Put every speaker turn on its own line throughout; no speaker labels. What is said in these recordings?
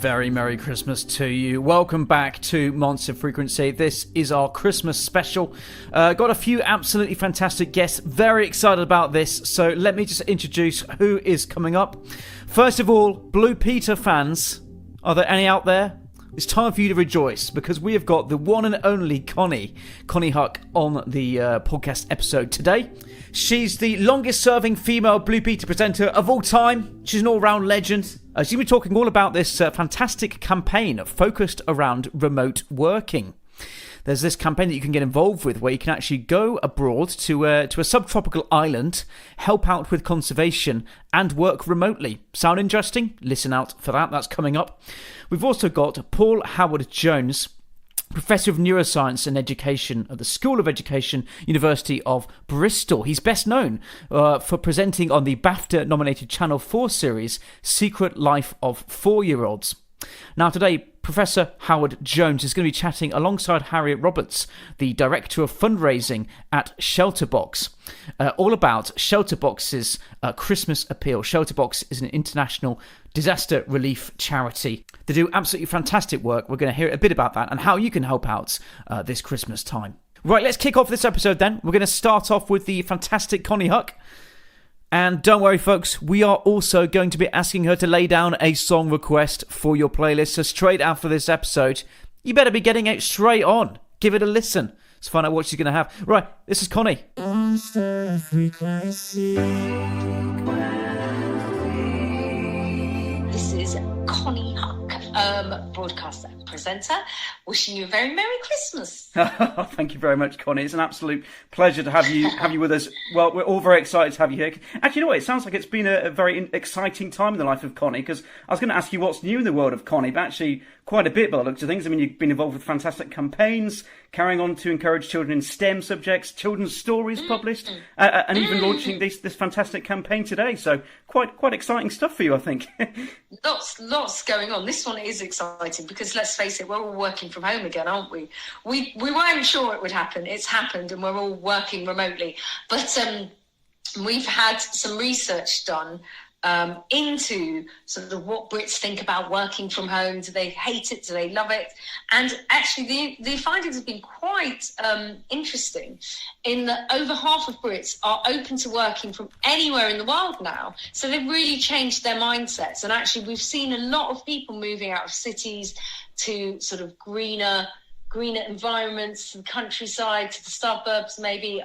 Very Merry Christmas to you. Welcome back to Monster Frequency. This is our Christmas special. Got a few absolutely fantastic guests. Very excited about this. So let me just introduce who is coming up. First of all, Blue Peter fans. Are there any out there? It's time for you to rejoice because we have got the one and only Konnie Huck on the podcast episode today. She's the longest serving female Blue Peter presenter of all time. She's an all-round legend. She's going to be talking all about this fantastic campaign focused around remote working. There's this campaign that you can get involved with where you can actually go abroad to a subtropical island, help out with conservation and work remotely. Sound interesting? Listen out for that. That's coming up. We've also got Paul Howard-Jones, Professor of Neuroscience and Education at the School of Education, University of Bristol. He's best known for presenting on the BAFTA-nominated Channel 4 series, Secret Life of 4-Year-Olds. Now today, Professor Howard-Jones is going to be chatting alongside Harriet Roberts, the Director of Fundraising at Shelterbox, all about Shelterbox's Christmas appeal. Shelterbox is an international disaster relief charity. They do absolutely fantastic work. We're going to hear a bit about that and how you can help out this Christmas time. Right, let's kick off this episode then. We're going to start off with the fantastic Konnie Huck. And don't worry, folks, we are also going to be asking her to lay down a song request for your playlist. So straight after this episode, you better be getting it straight on. Give it a listen. Let's find out what she's going to have. Right, this is Konnie.
This is Konnie Huck, broadcaster and presenter, wishing you a very Merry Christmas.
Thank you very much, Konnie. It's an absolute pleasure to have you with us. Well, we're all very excited to have you here. Actually, you know what? It sounds like it's been a very exciting time in the life of Konnie, because I was going to ask you what's new in the world of Konnie, but actually quite a bit by the looks of things. I mean, you've been involved with fantastic campaigns, carrying on to encourage children in STEM subjects, children's stories published, and even launching this fantastic campaign today. So quite exciting stuff for you, I think.
Lots going on. This one is exciting because, let's face it, we're all working from home again, aren't we? We weren't sure it would happen. It's happened, and we're all working remotely. But we've had some research done into sort of what Brits think about working from home. Do they hate it? Do they love it? And actually, the findings have been quite interesting in that over half of Brits are open to working from anywhere in the world now. So they've really changed their mindsets. And actually, we've seen a lot of people moving out of cities to sort of greener environments, to the countryside, to the suburbs maybe,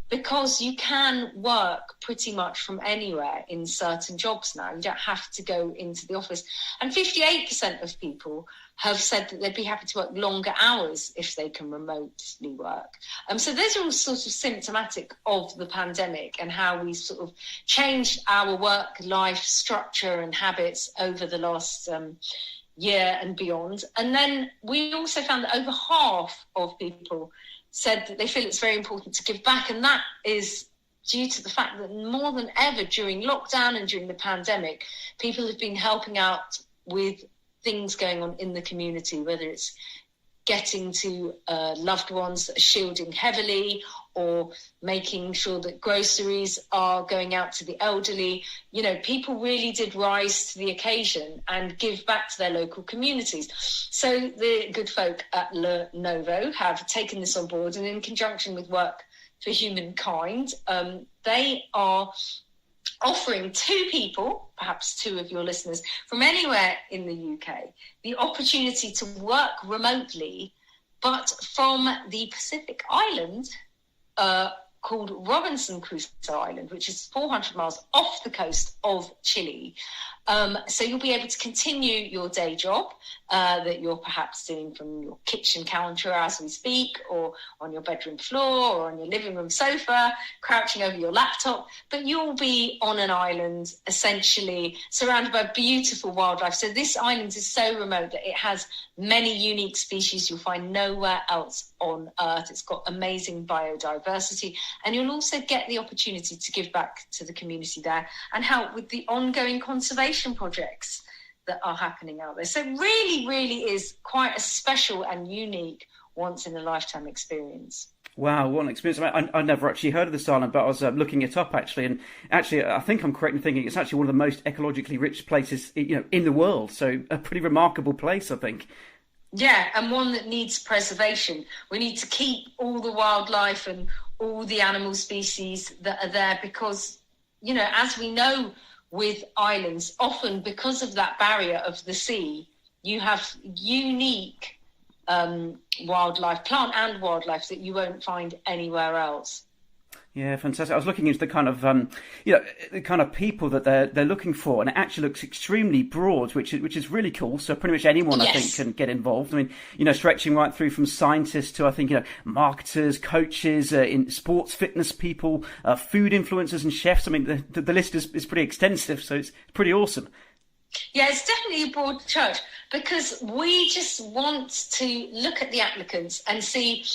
because you can work pretty much from anywhere in certain jobs now. You don't have to go into the office. And 58% of people have said that they'd be happy to work longer hours if they can remotely work. So those are all sort of symptomatic of the pandemic and how we sort of changed our work-life structure and habits over the last year and beyond. And then we also found that over half of people said that they feel it's very important to give back, and that is due to the fact that more than ever during lockdown and during the pandemic, people have been helping out with things going on in the community, whether it's getting to loved ones that are shielding heavily or making sure that groceries are going out to the elderly. You know, people really did rise to the occasion and give back to their local communities. So the good folk at Lenovo have taken this on board, and in conjunction with Work for Humankind, they are offering two people, perhaps two of your listeners, from anywhere in the UK, the opportunity to work remotely, but from the Pacific island called Robinson Crusoe Island, which is 400 miles off the coast of Chile. So you'll be able to continue your day job that you're perhaps doing from your kitchen counter as we speak, or on your bedroom floor, or on your living room sofa, crouching over your laptop, but you'll be on an island essentially surrounded by beautiful wildlife. So this island is so remote that it has many unique species you'll find nowhere else on Earth. It's got amazing biodiversity, and you'll also get the opportunity to give back to the community there and help with the ongoing conservation projects that are happening out there. So really, really is quite a special and unique once-in-a-lifetime experience.
Wow, what an experience! I never actually heard of this island, but I was looking it up actually, and actually, I think I'm correct in thinking it's actually one of the most ecologically rich places, in the world. So a pretty remarkable place, I think.
Yeah, and one that needs preservation. We need to keep all the wildlife and all the animal species that are there because, as we know with islands, often because of that barrier of the sea, you have unique wildlife, plant and wildlife, that you won't find anywhere else.
Yeah, fantastic. I was looking into the kind of, the kind of people that they're looking for, and it actually looks extremely broad, which is really cool. So pretty much anyone, I think, can get involved. I mean, stretching right through from scientists to, I think, marketers, coaches, in sports fitness people, food influencers and chefs. I mean, the list is pretty extensive, so it's pretty awesome.
Yeah, it's definitely a broad church because we just want to look at the applicants and see,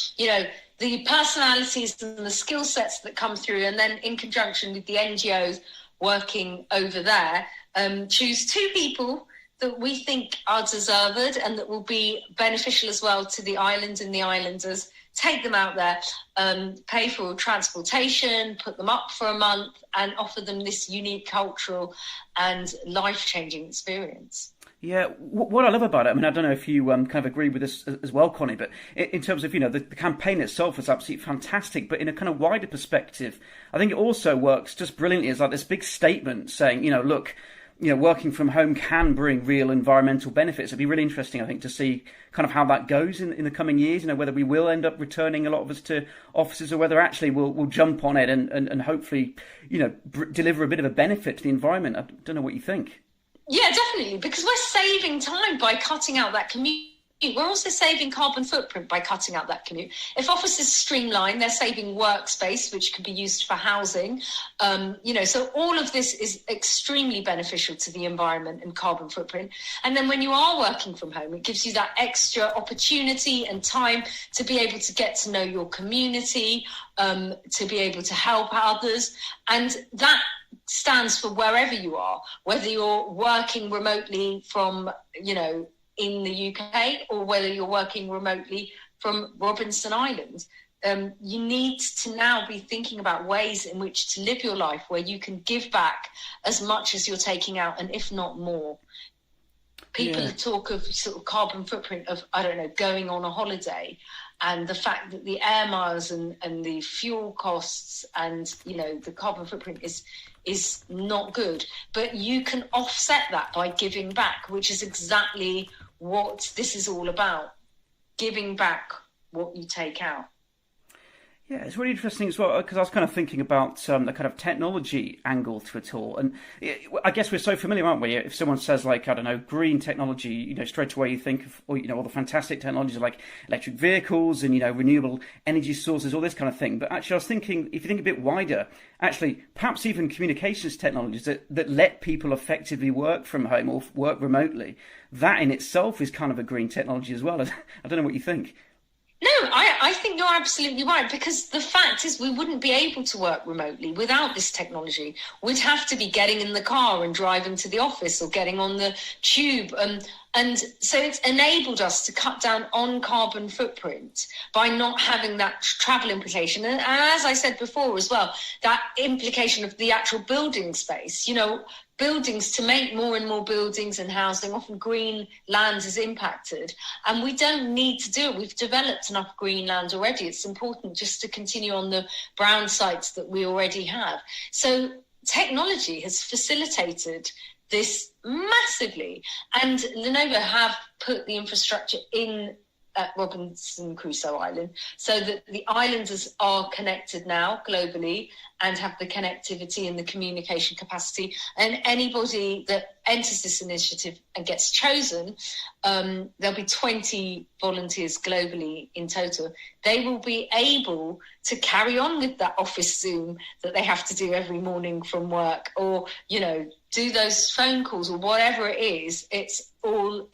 the personalities and the skill sets that come through, and then in conjunction with the NGOs working over there, choose 2 people that we think are deserved and that will be beneficial as well to the island and the islanders, take them out there, pay for transportation, put them up for a month and offer them this unique cultural and life-changing experience.
Yeah, what I love about it, I mean, I don't know if you kind of agree with this as well, Connie, but in terms of, the campaign itself is absolutely fantastic, but in a kind of wider perspective, I think it also works just brilliantly as like this big statement saying, look, working from home can bring real environmental benefits. It'd be really interesting, I think, to see kind of how that goes in the coming years, whether we will end up returning a lot of us to offices or whether actually we'll jump on it and hopefully, deliver a bit of a benefit to the environment. I don't know what you think.
Yeah, definitely, because we're saving time by cutting out that commute. We're also saving carbon footprint by cutting out that commute. If offices streamline, they're saving workspace, which could be used for housing. So all of this is extremely beneficial to the environment and carbon footprint. And then when you are working from home, it gives you that extra opportunity and time to be able to get to know your community, to be able to help others. And that stands for wherever you are, whether you're working remotely from, in the UK or whether you're working remotely from Robinson Island. You need to now be thinking about ways in which to live your life where you can give back as much as you're taking out, and if not more. People talk of sort of carbon footprint of, going on a holiday, and the fact that the air miles and the fuel costs and, the carbon footprint is not good. But you can offset that by giving back, which is exactly what this is all about, giving back what you take out.
Yeah, it's really interesting as well, because I was kind of thinking about the kind of technology angle to it all. And I guess we're so familiar, aren't we? If someone says, like, green technology, straight away you think of, all the fantastic technologies like electric vehicles and, renewable energy sources, all this kind of thing. But actually, I was thinking, if you think a bit wider, actually, perhaps even communications technologies that let people effectively work from home or work remotely, that in itself is kind of a green technology as well. I don't know what you think.
No, I think you're absolutely right, because the fact is we wouldn't be able to work remotely without this technology. We'd have to be getting in the car and driving to the office or getting on the tube. And so it's enabled us to cut down on carbon footprint by not having that travel implication. And as I said before as well, that implication of the actual building space, buildings, to make more and more buildings and housing, often green land is impacted, and we don't need to do it. We've developed enough green land already. It's important just to continue on the brown sites that we already have. So technology has facilitated this massively, and Lenovo have put the infrastructure in at Robinson Crusoe Island so that the islanders are connected now globally and have the connectivity and the communication capacity. And anybody that enters this initiative and gets chosen, there'll be 20 volunteers globally in total. They will be able to carry on with that office Zoom that they have to do every morning from work, or, do those phone calls or whatever it is. It's all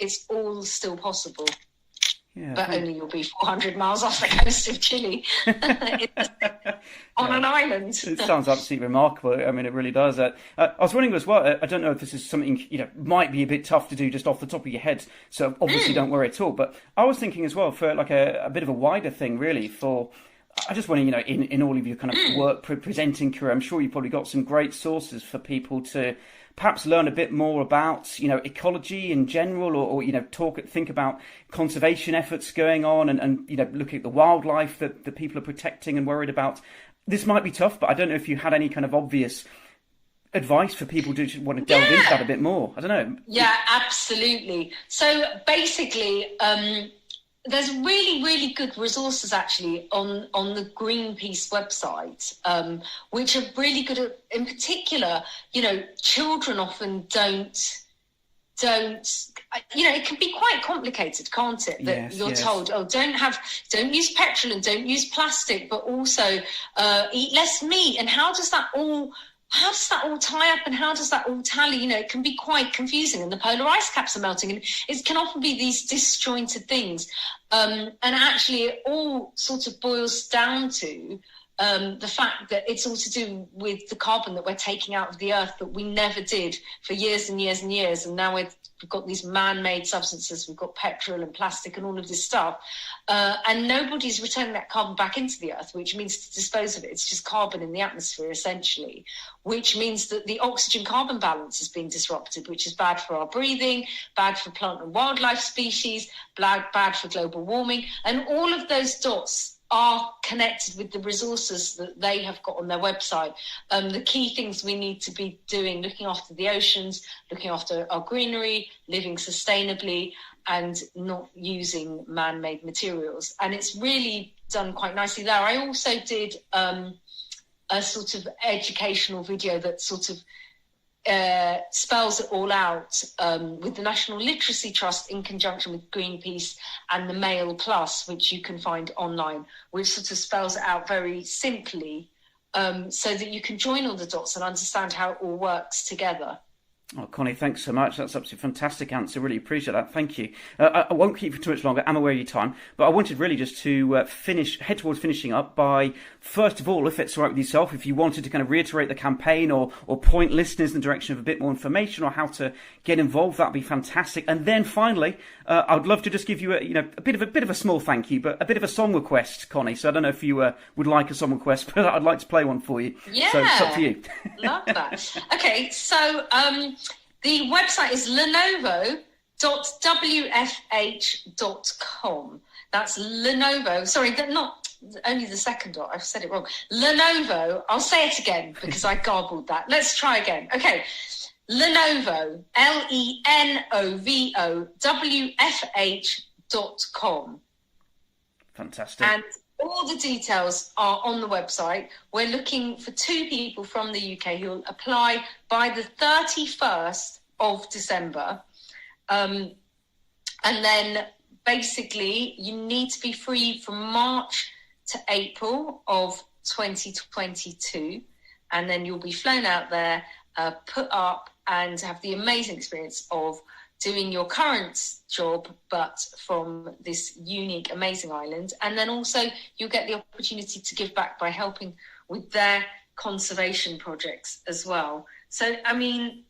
still possible. Yeah, but only you'll be 400 miles off the coast of Chile on an island.
It sounds absolutely remarkable. I mean, it really does. I was wondering as well, I don't know if this is something, might be a bit tough to do just off the top of your head, so obviously don't worry at all. But I was thinking as well for like a bit of a wider thing, really, for
I just want to, in all of your kind of work presenting career, I'm sure you've probably got some great sources for people to perhaps learn a bit more about, ecology in general, or think about conservation efforts going on, and looking at the wildlife that the people are protecting and worried about. This might be tough, but I don't know if you had any kind of obvious advice for people who want to delve into that a bit more. I don't know.
Yeah, absolutely. So basically, there's really, really good resources actually on the Greenpeace website, which are really good at, in particular, children often don't, it can be quite complicated, can't it? That you're told, don't use petrol and don't use plastic, but also eat less meat. And how does that all tie up, and how does that all tally? It can be quite confusing, and the polar ice caps are melting, and it can often be these disjointed things. And actually it all sort of boils down to the fact that it's all to do with the carbon that we're taking out of the earth that we never did for years and years and years. And now we've got these man-made substances, we've got petrol and plastic and all of this stuff. And nobody's returning that carbon back into the earth, which means to dispose of it. It's just carbon in the atmosphere, essentially, which means that the oxygen-carbon balance is being disrupted, which is bad for our breathing, bad for plant and wildlife species, bad for global warming. And all of those dots are connected with the resources that they have got on their website. The key things we need to be doing: looking after the oceans, looking after our greenery, living sustainably, and not using man-made materials. And it's really done quite nicely there. I also did a sort of educational video that sort of spells it all out, with the National Literacy Trust in conjunction with Greenpeace and the Mail Plus, which you can find online, which sort of spells it out very simply, so that you can join all the dots and understand how it all works together.
Oh, Konnie, thanks so much. That's absolutely fantastic answer. Really appreciate that. Thank you. I won't keep you for too much longer. I'm aware of your time, but I wanted really just to head towards finishing up by, first of all, if it's all right with yourself, if you wanted to kind of reiterate the campaign or point listeners in the direction of a bit more information or how to get involved, that'd be fantastic. And then finally, I'd love to just give you a bit of a small thank you, but a bit of a song request, Konnie. So I don't know if you would like a song request, but I'd like to play one for you.
Yeah,
so it's up to you.
Love that. Okay, so the website is lenovo.wfh.com. That's Lenovo. Sorry, not only the second dot. I've said it wrong. Lenovo. I'll say it again because I garbled that. Let's try again. Okay. Lenovo. LENOVOWFH.com.
Fantastic.
And all the details are on the website. We're looking for 2 people from the UK who will apply by the 31st of December. And then basically you need to be free from March to April of 2022. And then you'll be flown out there, put up, and have the amazing experience of doing your current job, but from this unique, amazing island. And then also you'll get the opportunity to give back by helping with their conservation projects as well. So, I mean,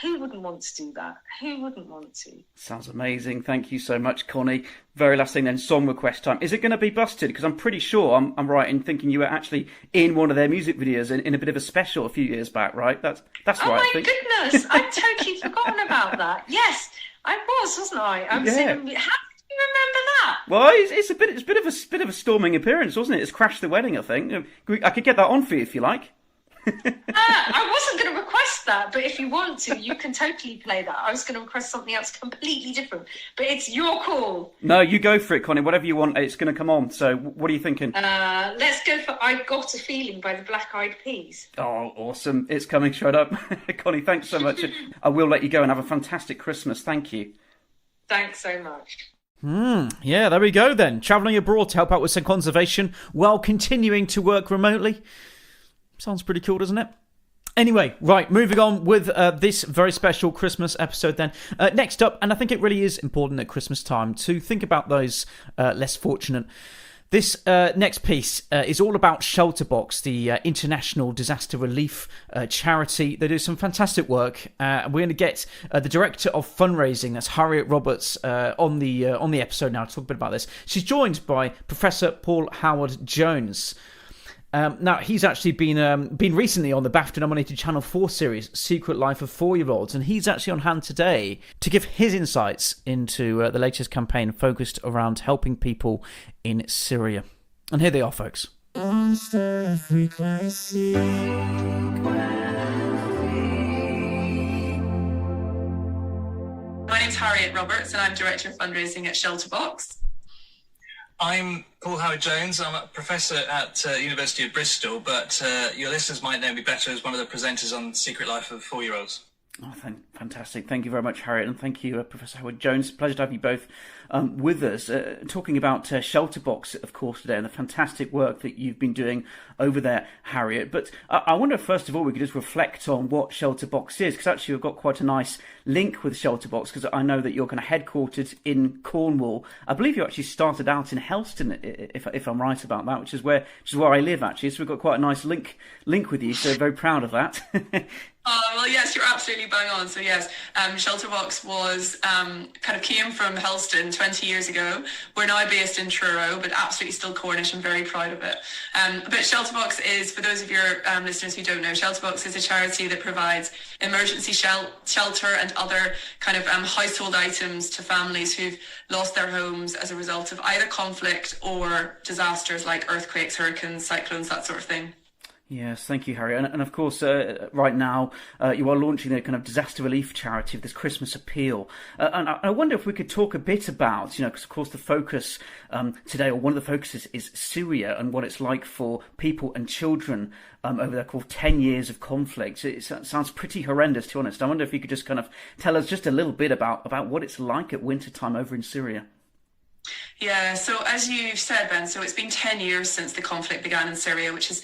who wouldn't want to do that? Who wouldn't want to?
Sounds amazing. Thank you so much, Konnie. Very last thing then, song request time. Is it going to be busted? Because I'm pretty sure I'm right in thinking you were actually in one of their music videos in a bit of a special a few years back, right? That's right.
Oh my goodness, I'd totally forgotten about that. Yes, I was, wasn't I? How did you remember that?
Well, it's a bit of a storming appearance, wasn't it? It's Crash the Wedding, I think. I could get that on for you if you like.
I wasn't going to request that, but if you want to, you can totally play that. I was going to request something else completely different, but it's your call.
No, you go for it, Konnie. Whatever you want, it's going to come on. So what are you thinking?
Let's go for I Got a Feeling by the Black Eyed Peas.
Oh, awesome. It's coming straight up. Konnie, thanks so much. I will let you go and have a fantastic Christmas. Thank you.
Thanks so much.
Yeah, there we go then. Travelling abroad to help out with some conservation while continuing to work remotely. Sounds pretty cool, doesn't it? Anyway, right, moving on with this very special Christmas episode then. Next up, and I think it really is important at Christmas time to think about those less fortunate, This next piece is all about Shelterbox, the international disaster relief charity. They do some fantastic work. We're going to get the director of fundraising, that's Harriet Roberts, on the episode now to talk a bit about this. She's joined by Professor Paul Howard Jones. Now, he's actually been recently on the BAFTA-nominated Channel 4 series, Secret Life of 4-Year-Olds, and he's actually on hand today to give his insights into the latest campaign focused around helping people in Syria. And here they are, folks.
My
name's Harriet Roberts and I'm Director of Fundraising at Shelterbox.
I'm Paul Howard Jones. I'm a professor at University of Bristol, but your listeners might know me better as one of the presenters on Secret Life of 4-Year-Olds.
Oh, fantastic. Thank you very much, Harriet, and thank you, Professor Howard Jones. Pleasure to have you both with us. Talking about Shelterbox, of course, today, and the fantastic work that you've been doing over there, Harriet. But I wonder, first of all, we could just reflect on what Shelterbox is, because actually we've got quite a nice link with Shelterbox, because I know that you're kind of headquartered in Cornwall. I believe you actually started out in Helston, if I'm right about that, which is where I live, actually. So we've got quite a nice link with you, so very proud of that.
Well, yes, you're absolutely bang on. So yes, Shelterbox was kind of came from Helston 20 years ago. We're now based in Truro, but absolutely still Cornish. I'm very proud of it. But Shelterbox is, for those of your listeners who don't know, Shelterbox is a charity that provides emergency shelter and other kind of household items to families who've lost their homes as a result of either conflict or disasters like earthquakes, hurricanes, cyclones, that sort of thing.
Yes, thank you, Harry. And of course, right now, you are launching a kind of disaster relief charity of this Christmas appeal. And I wonder if we could talk a bit about, because of course the focus today, or one of the focuses, is Syria and what it's like for people and children over there, called 10 years of conflict. It sounds pretty horrendous, to be honest. I wonder if you could just kind of tell us just a little bit about what it's like at wintertime over in Syria.
Yeah, so as you said, Ben, so it's been 10 years since the conflict began in Syria, which is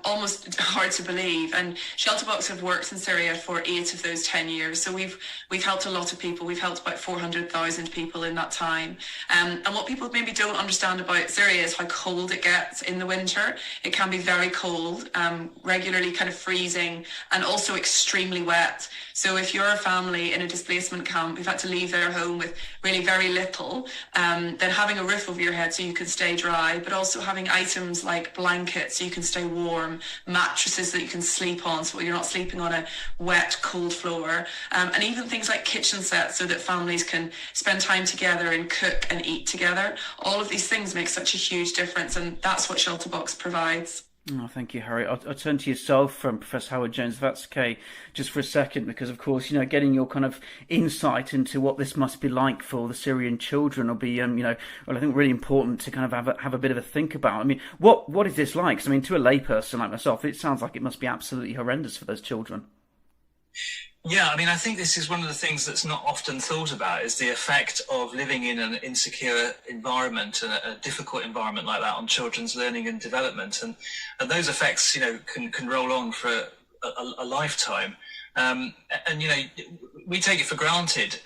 almost hard to believe. And Shelterbox have worked in Syria for 8 of those 10 years. So we've helped a lot of people. We've helped about 400,000 people in that time. And what people maybe don't understand about Syria is how cold it gets in the winter. It can be very cold, regularly kind of freezing, and also extremely wet. So if you're a family in a displacement camp who've had to leave their home with really very little, then having a roof over your head so you can stay dry, but also having items like blankets so you can stay warm, mattresses that you can sleep on so you're not sleeping on a wet, cold floor, and even things like kitchen sets so that families can spend time together and cook and eat together. All of these things make such a huge difference, and that's what Shelterbox provides.
Oh, thank you, Harry. I'll turn to yourself, Professor Howard Jones, if that's okay, just for a second, because, of course, getting your kind of insight into what this must be like for the Syrian children will be, well, I think really important to kind of have a bit of a think about. I mean, what is this like? 'Cause, I mean, to a layperson like myself, it sounds like it must be absolutely horrendous for those children.
Yeah, I mean, I think this is one of the things that's not often thought about, is the effect of living in an insecure environment and a difficult environment like that on children's learning and development. And those effects, can roll on for a lifetime. And we take it for granted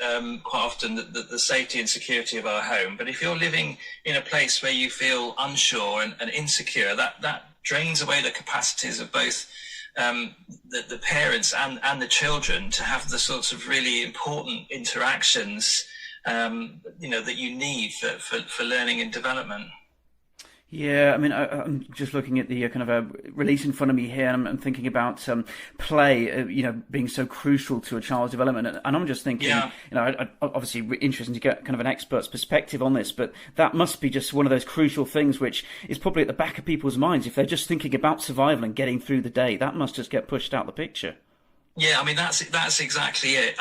quite often that the safety and security of our home. But if you're living in a place where you feel unsure and insecure, that drains away the capacities of both the parents and the children to have the sorts of really important interactions, that you need for learning and development.
Yeah, I mean, I'm just looking at the kind of a release in front of me here, and I'm thinking about play, being so crucial to a child's development. And I'm just thinking, obviously interesting to get kind of an expert's perspective on this, but that must be just one of those crucial things which is probably at the back of people's minds. If they're just thinking about survival and getting through the day, that must just get pushed out the picture.
Yeah, I mean, that's exactly it.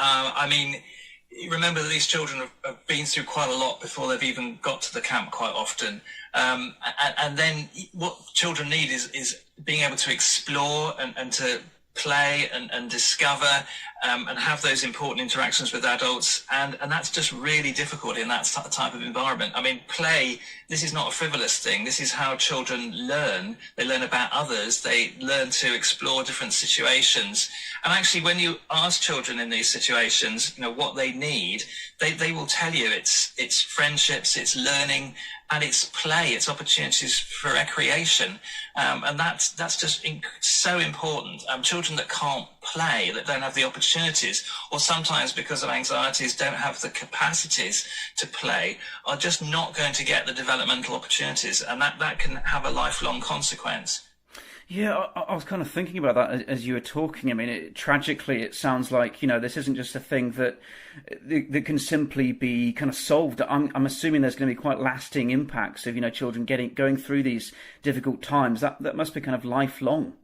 You remember that these children have been through quite a lot before they've even got to the camp quite often. And then what children need is being able to explore and to play and discover and have those important interactions with adults. And that's just really difficult in that type of environment. I mean, play, this is not a frivolous thing. This is how children learn. They learn about others. They learn to explore different situations. And actually, when you ask children in these situations, what they need, they will tell you it's friendships, it's learning, and it's play, it's opportunities for recreation. And that's just so important. Children that can't play, that don't have the opportunities, or sometimes because of anxieties don't have the capacities to play, are just not going to get the developmental opportunities. And that can have a lifelong consequence.
Yeah, I was kind of thinking about that as you were talking. I mean, tragically, it sounds like, this isn't just a thing that can simply be kind of solved. I'm assuming there's going to be quite lasting impacts of, children going through these difficult times. That must be kind of lifelong.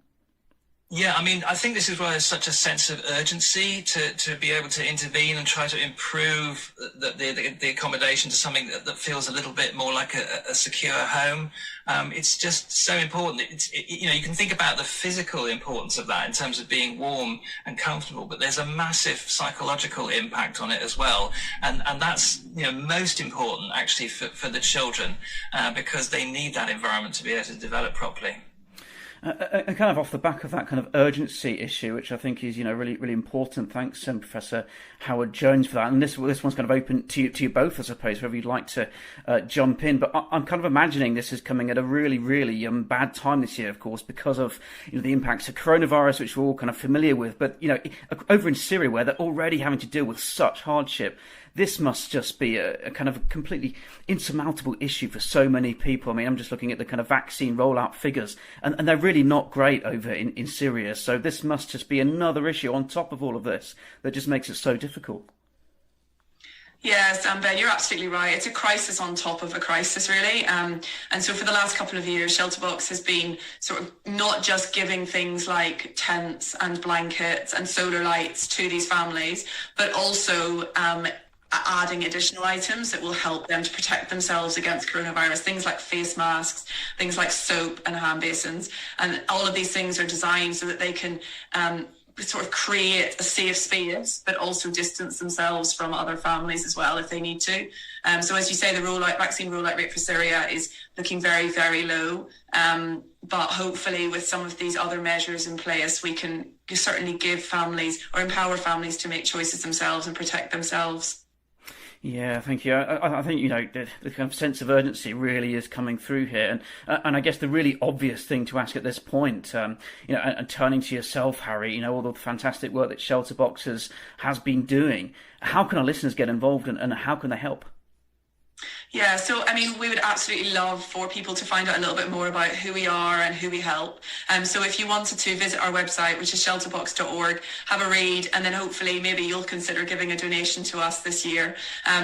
Yeah, I mean, I think this is why there's such a sense of urgency to be able to intervene and try to improve the accommodation to something that feels a little bit more like a secure home. It's just so important. You can think about the physical importance of that in terms of being warm and comfortable, but there's a massive psychological impact on it as well. And that's, most important actually for the children, because they need that environment to be able to develop properly.
And kind of off the back of that kind of urgency issue, which I think is, really, really important. Thanks, Professor Howard Jones, for that. And this one's kind of open to you both, I suppose, whether you'd like to jump in. But I'm kind of imagining this is coming at a really, really bad time this year, of course, because of the impacts of coronavirus, which we're all kind of familiar with. But over in Syria, where they're already having to deal with such hardship, this must just be a kind of completely insurmountable issue for so many people. I mean, I'm just looking at the kind of vaccine rollout figures, and they're really not great over in Syria. So this must just be another issue on top of all of this that just makes it so difficult.
Yes, Ben, you're absolutely right. It's a crisis on top of a crisis, really. And so for the last couple of years, Shelterbox has been sort of not just giving things like tents and blankets and solar lights to these families, but also adding additional items that will help them to protect themselves against coronavirus, things like face masks, things like soap and hand basins. And all of these things are designed so that they can sort of create a safe space, but also distance themselves from other families as well if they need to. So as you say, the vaccine rollout rate for Syria is looking very, very low. But hopefully with some of these other measures in place, we can certainly give families or empower families to make choices themselves and protect themselves.
Yeah, thank you. I think the kind of sense of urgency really is coming through here, and I guess the really obvious thing to ask at this point, and turning to yourself, Harry, all the fantastic work that Shelterbox has been doing. How can our listeners get involved, and how can they help?
Yeah, so I mean, we would absolutely love for people to find out a little bit more about who we are and who we help. So if you wanted to visit our website, which is shelterbox.org, have a read, and then hopefully maybe you'll consider giving a donation to us this year.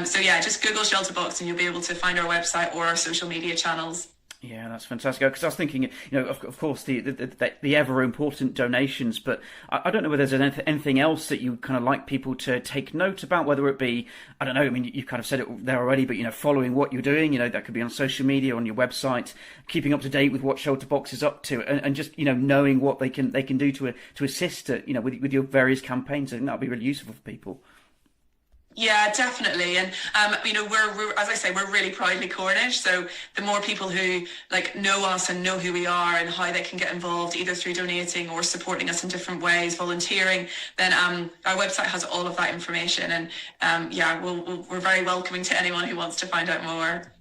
So yeah, just Google Shelterbox and you'll be able to find our website or our social media channels.
Yeah, that's fantastic. Because I was thinking, of course, the ever important donations, but I don't know whether there's anything else that you kind of like people to take note about, whether it be, I don't know, I mean, you've kind of said it there already, but, following what you're doing, that could be on social media, on your website, keeping up to date with what Shelterbox is up to, and just, knowing what they can do to assist, with your various campaigns. I think that would be really useful for people.
Yeah, definitely. And, we're, as I say, we're really proudly Cornish. So the more people who know us and know who we are and how they can get involved, either through donating or supporting us in different ways, volunteering, then our website has all of that information. And we're very welcoming to anyone who wants to find out more.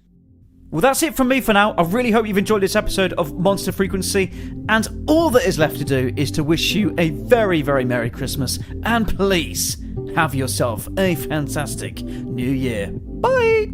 Well, that's it from me for now. I really hope you've enjoyed this episode of Monster Frequency, and all that is left to do is to wish you a very, very Merry Christmas, and please have yourself a fantastic New Year. Bye!